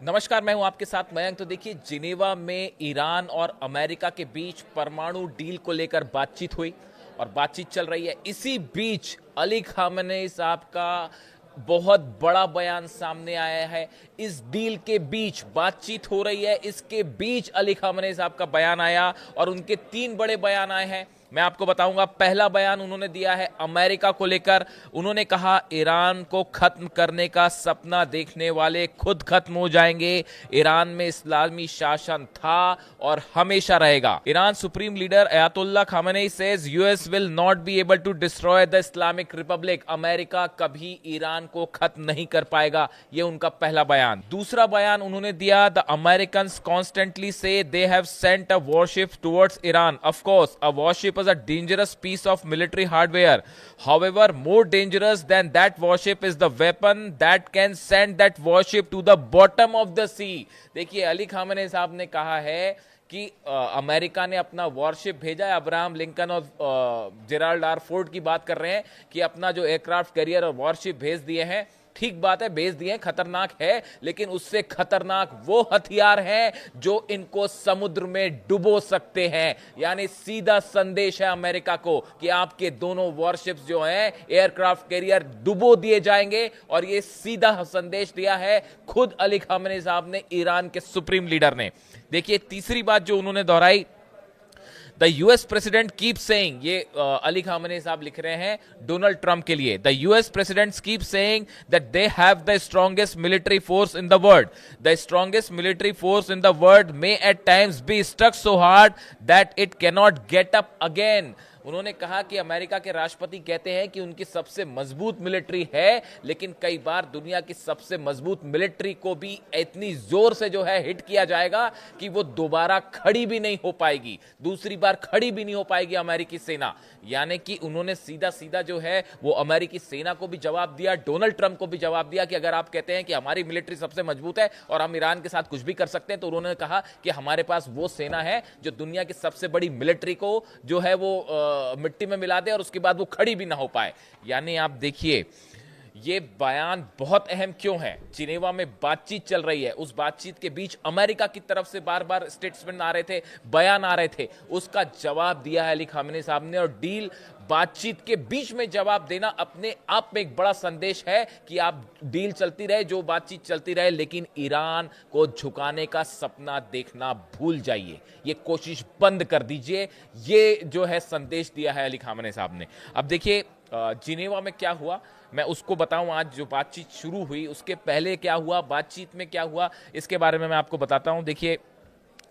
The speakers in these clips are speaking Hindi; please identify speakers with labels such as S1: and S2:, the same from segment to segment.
S1: नमस्कार, मैं हूं आपके साथ मयंक। तो देखिए, जिनेवा में ईरान और अमेरिका के बीच परमाणु डील को लेकर बातचीत हुई और बातचीत चल रही है। इसी बीच अली खामेनेई साहब का बहुत बड़ा बयान सामने आया है। इस डील के बीच बातचीत हो रही है, इसके बीच अली खामेनेई साहब का बयान आया और उनके तीन बड़े बयान आए हैं। मैं आपको बताऊंगा। पहला बयान उन्होंने दिया है अमेरिका को लेकर। उन्होंने कहा, ईरान को खत्म करने का सपना देखने वाले खुद खत्म हो जाएंगे। ईरान में इस्लामी शासन था और हमेशा रहेगा। Iran supreme leader Ayatollah Khamenei says US will not be able to destroy the Islamic Republic. America कभी ईरान को खत्म नहीं कर पाएगा। यह उनका पहला बयान। दूसरा बयान उन्होंने दिया, द अमेरिकन्स कॉन्स्टेंटली से they have sent a worship towards Iran. Of course a worship is a dangerous piece of military hardware. However, more dangerous than that warship is the weapon that can send that warship to the bottom of the sea. देखिए, अली खामेनेई साहब ने कहा है कि अमेरिका ने अपना वॉरशिप भेजा है। अब्राहम लिंकन और जेराल्ड आर फोर्ड की बात कर रहे हैं कि अपना जो एयरक्राफ्ट कैरियर और वॉरशिप भेज दिए हैं। ठीक बात है, भेज दिए, खतरनाक है, लेकिन उससे खतरनाक वो हथियार हैं जो इनको समुद्र में डुबो सकते हैं। यानी सीधा संदेश है अमेरिका को कि आपके दोनों वॉरशिप्स जो हैं, एयरक्राफ्ट कैरियर, डुबो दिए जाएंगे। और ये सीधा संदेश दिया है खुद अली खामेनेई साहब ने, ईरान के सुप्रीम लीडर ने। देखिए, तीसरी बात जो उन्होंने दोहराई, the US president keep saying, ये अली खामेनेई साहब लिख रहे हैं डोनाल्ड ट्रंप के लिए, the US president keep saying that they have the strongest military force in the world. The strongest military force in the world may at times be struck so hard that it can not get up again. उन्होंने कहा कि अमेरिका के राष्ट्रपति कहते हैं कि उनकी सबसे मजबूत मिलिट्री है, लेकिन कई बार दुनिया की सबसे मजबूत मिलिट्री को भी इतनी जोर से जो है हिट किया जाएगा कि वो दोबारा खड़ी भी नहीं हो पाएगी, दूसरी बार खड़ी भी नहीं हो पाएगी अमेरिकी सेना। यानी कि उन्होंने सीधा सीधा जो है वो अमेरिकी सेना को भी जवाब दिया, डोनाल्ड ट्रंप को भी जवाब दिया कि अगर आप कहते हैं कि हमारी मिलिट्री सबसे मजबूत है और हम ईरान के साथ कुछ भी कर सकते हैं, तो उन्होंने कहा कि हमारे पास वो सेना है जो दुनिया की सबसे बड़ी मिलिट्री को जो है वो मिट्टी में मिला दे और उसके बाद वो खड़ी भी ना हो पाए। यानी आप देखिए, ये बयान बहुत अहम क्यों है। जिनेवा में बातचीत चल रही है, उस बातचीत के बीच अमेरिका की तरफ से बार बार स्टेटमेंट आ रहे थे, बयान आ रहे थे, उसका जवाब दिया है अली खामेनेई साहब ने। और डील, बातचीत के बीच में जवाब देना अपने आप में एक बड़ा संदेश है कि आप डील चलती रहे, जो बातचीत चलती रहे, लेकिन ईरान को झुकाने का सपना देखना भूल जाइए, ये कोशिश बंद कर दीजिए। ये जो है संदेश दिया है अली खामेनेई साहब ने। अब देखिए, जिनेवा में क्या हुआ, मैं उसको बताऊं। आज जो बातचीत शुरू हुई उसके पहले क्या हुआ, बातचीत में क्या हुआ, इसके बारे में मैं आपको बताता हूं। देखिए,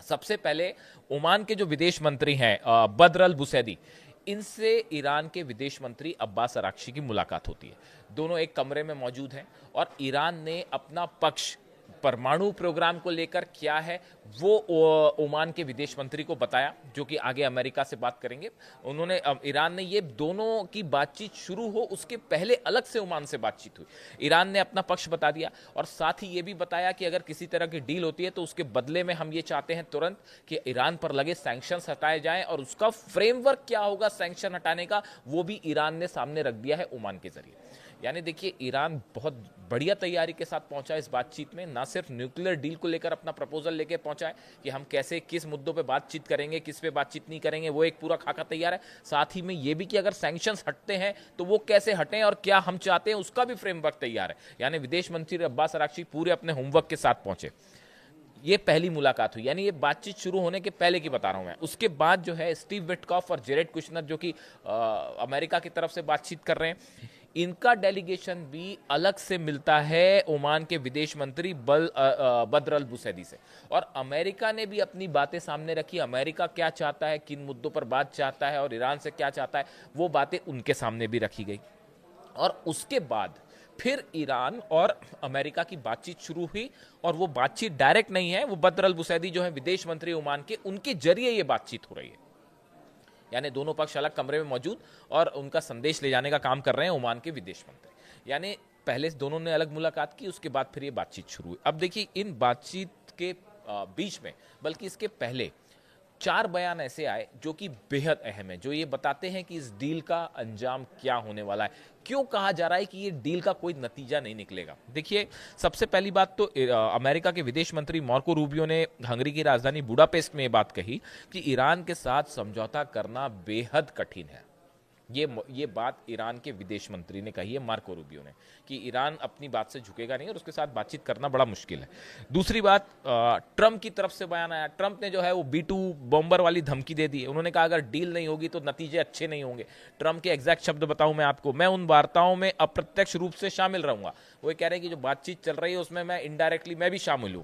S1: सबसे पहले ओमान के जो विदेश मंत्री हैं बद्र अल बुसैदी, इनसे ईरान के विदेश मंत्री अब्बास अराक्ची की मुलाकात होती है। दोनों एक कमरे में मौजूद हैं और ईरान ने अपना पक्ष परमाणु प्रोग्राम को लेकर क्या है वो ओमान के विदेश मंत्री को बताया, जो कि आगे अमेरिका से बात करेंगे। उन्होंने, ईरान ने, ये दोनों की बातचीत शुरू हो उसके पहले अलग से ओमान से बातचीत हुई। ईरान ने अपना पक्ष बता दिया और साथ ही ये भी बताया कि अगर किसी तरह की डील होती है तो उसके बदले में हम ये चाहते हैं तुरंत कि ईरान पर लगे सैंक्शंस हटाए जाएं, और उसका फ्रेमवर्क क्या होगा सैंक्शन हटाने का, वो भी ईरान ने सामने रख दिया है ओमान के जरिए। यानी देखिए, ईरान बहुत बढ़िया तैयारी के साथ पहुंचा इस बातचीत में। ना सिर्फ न्यूक्लियर डील को लेकर अपना प्रपोजल लेके पहुंचा है कि हम कैसे किस मुद्दों पे बातचीत करेंगे, किस पे बातचीत नहीं करेंगे, वो एक पूरा खाका तैयार है। साथ ही में ये भी कि अगर सैंक्शंस हटते हैं तो वो कैसे हटें और क्या हम चाहते हैं, उसका भी फ्रेमवर्क तैयार है। यानी विदेश मंत्री अब्बास अराक्ची पूरे अपने होमवर्क के साथ पहुंचे। ये पहली मुलाकात हुई, यानी ये बातचीत शुरू होने के पहले की बता रहा हूं मैं। उसके बाद जो है स्टीव विटकॉफ और जेरेड कुशनर, जो कि अमेरिका की तरफ से बातचीत कर रहे हैं, इनका डेलीगेशन भी अलग से मिलता है ओमान के विदेश मंत्री बद्र अल बुसैदी से। और अमेरिका ने भी अपनी बातें सामने रखी, अमेरिका क्या चाहता है, किन मुद्दों पर बात चाहता है और ईरान से क्या चाहता है, वो बातें उनके सामने भी रखी गई। और उसके बाद फिर ईरान और अमेरिका की बातचीत शुरू हुई, और वो बातचीत डायरेक्ट नहीं है, वो बद्र अल बुसैदी जो है विदेश मंत्री ओमान के, उनके जरिए ये बातचीत हो रही है। यानी दोनों पक्ष अलग कमरे में मौजूद और उनका संदेश ले जाने का काम कर रहे हैं ओमान के विदेश मंत्री। यानी पहले दोनों ने अलग मुलाकात की, उसके बाद फिर ये बातचीत शुरू हुई। अब देखिए, इन बातचीत के बीच में, बल्कि इसके पहले, 4 बयान ऐसे आए जो कि बेहद अहम है, जो ये बताते हैं कि इस डील का अंजाम क्या होने वाला है, क्यों कहा जा रहा है कि ये डील का कोई नतीजा नहीं निकलेगा। देखिए, सबसे पहली बात तो अमेरिका के विदेश मंत्री मार्को रूबियो ने हंगरी की राजधानी बुडापेस्ट में ये बात कही कि ईरान के साथ समझौता करना बेहद कठिन है। ये बात ईरान के विदेश मंत्री ने कही है, मार्को रूबियो ने, कि ईरान अपनी बात से झुकेगा नहीं और उसके साथ बातचीत करना बड़ा मुश्किल है। दूसरी बात, ट्रंप की तरफ से बयान आया। ट्रंप ने जो है वो B-2 बॉम्बर वाली धमकी दे दी है। उन्होंने कहा अगर डील नहीं होगी तो नतीजे अच्छे नहीं होंगे। ट्रंप के एग्जैक्ट शब्द बताऊं मैं आपको, मैं उन वार्ताओं में अप्रत्यक्ष रूप से शामिल रहूंगा। वो कह रहे हैं कि जो बातचीत चल रही है उसमें मैं इनडायरेक्टली मैं भी शामिल हूं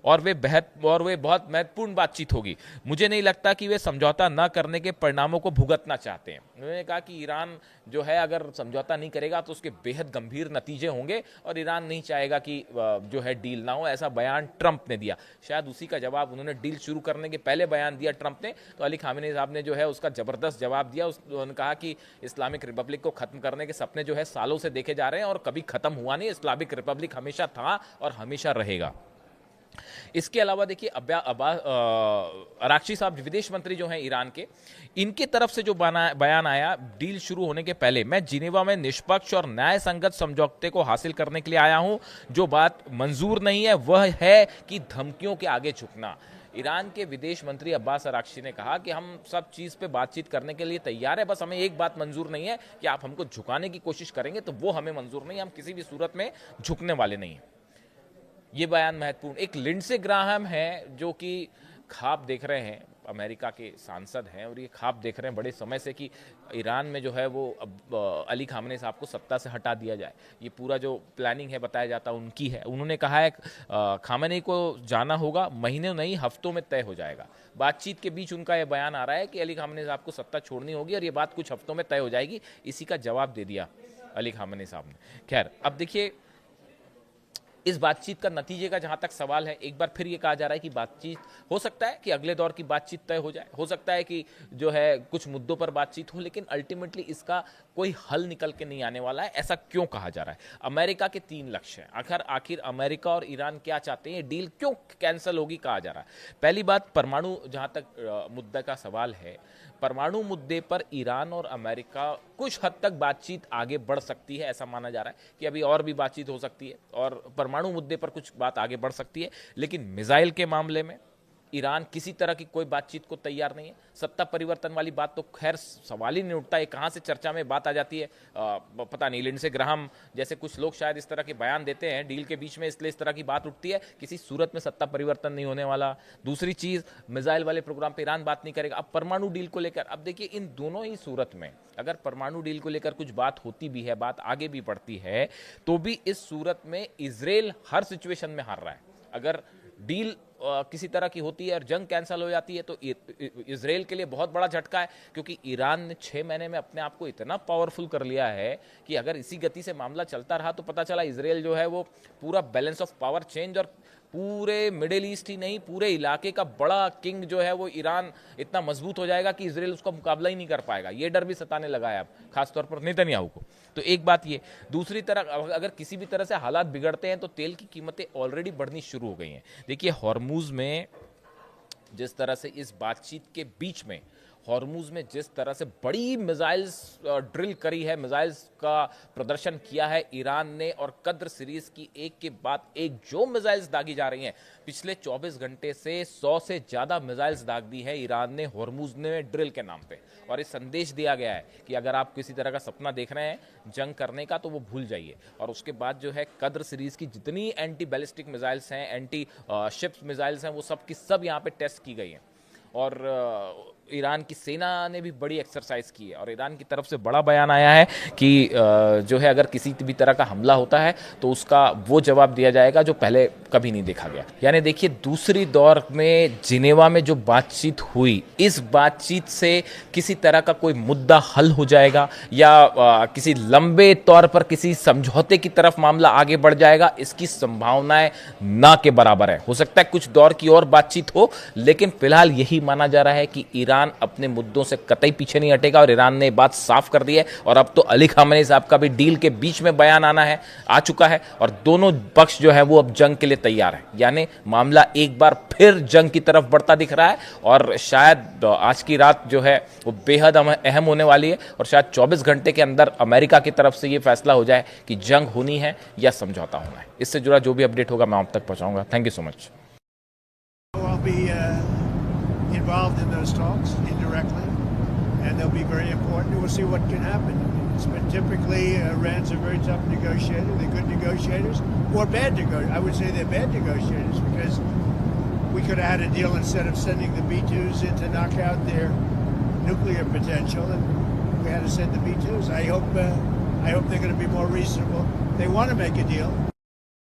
S1: और वे बहुत महत्वपूर्ण बातचीत होगी। मुझे नहीं लगता कि वे समझौता न करने के परिणामों को भुगतना चाहते हैं। उन्होंने कहा कि ईरान जो है अगर समझौता नहीं करेगा तो उसके बेहद गंभीर नतीजे होंगे और ईरान नहीं चाहेगा कि जो है डील ना हो, ऐसा बयान ट्रंप ने दिया। शायद उसी का जवाब उन्होंने डील शुरू करने के पहले बयान दिया ट्रंप ने, तो अली खामेनी साहब ने जो है उसका जबरदस्त जवाब दिया। उन्होंने कहा कि इस्लामिक रिपब्लिक को खत्म करने के सपने जो है सालों से देखे जा रहे हैं और कभी खत्म हुआ नहीं। इस्लामिक रिपब्लिक हमेशा था और हमेशा रहेगा। इसके अलावा देखिए, अराक्ची साहब विदेश मंत्री जो हैं ईरान के, इनकी तरफ से जो बयान आया डील शुरू होने के पहले, मैं जिनेवा में निष्पक्ष और न्याय संगत समझौते को हासिल करने के लिए आया हूं। जो बात मंजूर नहीं है वह है कि धमकियों के आगे झुकना। ईरान के विदेश मंत्री अब्बास अराक्ची ने कहा कि हम सब चीज़ पे बातचीत करने के लिए तैयार है, बस हमें एक बात मंजूर नहीं है कि आप हमको झुकाने की कोशिश करेंगे तो वो हमें मंजूर नहीं है, हम किसी भी सूरत में झुकने वाले नहीं हैं। ये बयान महत्वपूर्ण। एक लिंडसे ग्राहम है जो कि ख्वाब देख रहे हैं, अमेरिका के सांसद हैं और ये ख्वाब देख रहे हैं बड़े समय से कि ईरान में जो है वो अली खामेनी साहब को सत्ता से हटा दिया जाए। ये पूरा जो प्लानिंग है बताया जाता उनकी है। उन्होंने कहा है खामेनी को जाना होगा, महीनों नहीं हफ्तों में तय हो जाएगा। बातचीत के बीच उनका यह बयान आ रहा है कि अली खामेनी साहब को सत्ता छोड़नी होगी और ये बात कुछ हफ्तों में तय हो जाएगी। इसी का जवाब दे दिया अली खामेनी साहब ने। खैर, अब देखिए, इस बातचीत का नतीजे का जहां तक सवाल है, एक बार फिर ये कहा जा रहा है कि बातचीत हो सकता है कि अगले दौर की बातचीत तय हो जाए, हो सकता है कि जो है कुछ मुद्दों पर बातचीत हो, लेकिन अल्टीमेटली इसका कोई हल निकल के नहीं आने वाला है। ऐसा क्यों कहा जा रहा है? अमेरिका के 3 लक्ष्य हैं। आखिर अमेरिका और ईरान क्या चाहते हैं? डील क्यों कैंसिल होगी कहा जा रहा है? पहली बात, परमाणु जहां तक मुद्दे का सवाल है, परमाणु मुद्दे पर ईरान और अमेरिका कुछ हद तक बातचीत आगे बढ़ सकती है। ऐसा माना जा रहा है कि अभी और भी बातचीत हो सकती है और परमाणु मुद्दे पर कुछ बात आगे बढ़ सकती है, लेकिन मिसाइल के मामले में ईरान किसी तरह की कोई बातचीत को तैयार नहीं है। सत्ता परिवर्तन वाली बात तो खैर सवाल ही नहीं उठता है, कहाँ से चर्चा में बात आ जाती है पता नहीं। लिंडसे ग्राहम जैसे कुछ लोग शायद इस तरह के बयान देते हैं डील के बीच में, इसलिए इस तरह की बात उठती है। किसी सूरत में सत्ता परिवर्तन नहीं होने वाला। दूसरी चीज, मिसाइल वाले प्रोग्राम पर ईरान बात नहीं करेगा। अब परमाणु डील को लेकर, अब देखिए, इन दोनों ही सूरत में अगर परमाणु डील को लेकर कुछ बात होती भी है, बात आगे भी बढ़ती है, तो भी इस सूरत में इजराइल हर सिचुएशन में हार रहा है। अगर डील किसी तरह की होती है और जंग कैंसिल हो जाती है तो इजराइल के लिए बहुत बड़ा झटका है, क्योंकि ईरान ने 6 महीने में अपने आप को इतना पावरफुल कर लिया है कि अगर इसी गति से मामला चलता रहा तो पता चला इजराइल जो है वो पूरा बैलेंस ऑफ पावर चेंज और पूरे मिडिल ईस्ट ही नहीं पूरे इलाके का बड़ा किंग जो है वो ईरान इतना मजबूत हो जाएगा कि इजराइल उसका मुकाबला ही नहीं कर पाएगा। ये डर भी सताने लगा है अब, खासतौर पर नेतन्याहू को। तो एक बात ये। दूसरी तरफ, अगर किसी भी तरह से हालात बिगड़ते हैं तो तेल की कीमतें ऑलरेडी बढ़नी शुरू हो गई हैं। देखिए, हॉर्मुज में जिस तरह से इस बातचीत के बीच में हॉर्मुज में जिस तरह से बड़ी मिसाइल्स ड्रिल करी है, मिसाइल्स का प्रदर्शन किया है ईरान ने, और कद्र सीरीज की एक के बाद एक जो मिसाइल्स दागी जा रही हैं, पिछले 24 घंटे से 100 से ज़्यादा मिसाइल्स दाग दी है ईरान ने हॉर्मुज ने ड्रिल के नाम पे। और ये संदेश दिया गया है कि अगर आप किसी तरह का सपना देख रहे हैं जंग करने का तो वो भूल जाइए। और उसके बाद जो है कद्र सीरीज की जितनी एंटी बैलिस्टिक मिसाइल्स हैं, एंटी शिप्स मिसाइल्स हैं, वो सब की सब यहाँ पे टेस्ट की गई हैं। और ईरान की सेना ने भी बड़ी एक्सरसाइज की है और ईरान की तरफ से बड़ा बयान आया है कि जो है अगर किसी भी तरह का हमला होता है तो उसका वो जवाब दिया जाएगा जो पहले कभी नहीं देखा गया। यानी देखिए, दूसरी दौर में जिनेवा में जो बातचीत हुई, इस बातचीत से किसी तरह का कोई मुद्दा हल हो जाएगा या किसी लंबे तौर पर किसी समझौते की तरफ मामला आगे बढ़ जाएगा, इसकी संभावनाएं ना के बराबर है। हो सकता है कुछ दौर की और बातचीत हो, लेकिन फिलहाल यही माना जा रहा है कि ईरान ईरान अपने मुद्दों से कतई पीछे नहीं हटेगा और ईरान ने बात साफ कर दी है। और अब तो अली खामेनी साहब का भी डील के बीच में बयान आ चुका है और दोनों पक्ष जो है वो अब जंग के लिए तैयार है। यानी मामला एक बार फिर जंग की तरफ बढ़ता दिख रहा है और शायद आज की रात जो है वो बेहद अहम होने वाली है और शायद 24 घंटे के अंदर अमेरिका की तरफ से ये फैसला हो जाए कि जंग होनी है या समझौता होना है। इससे जुड़ा जो भी अपडेट होगा मैं आप तक पहुंचाऊंगा। Thank you so much.
S2: Involved in those talks indirectly, and they'll be very important. We'll see what can happen. It's been typically Iran's a very tough negotiator. They're good negotiators, or bad negotiators. I would say they're bad negotiators because we could have had a deal instead of sending the B-2s in to knock out their nuclear potential, and we had to send the B-2s. I hope they're going to be more reasonable. They want to make a deal.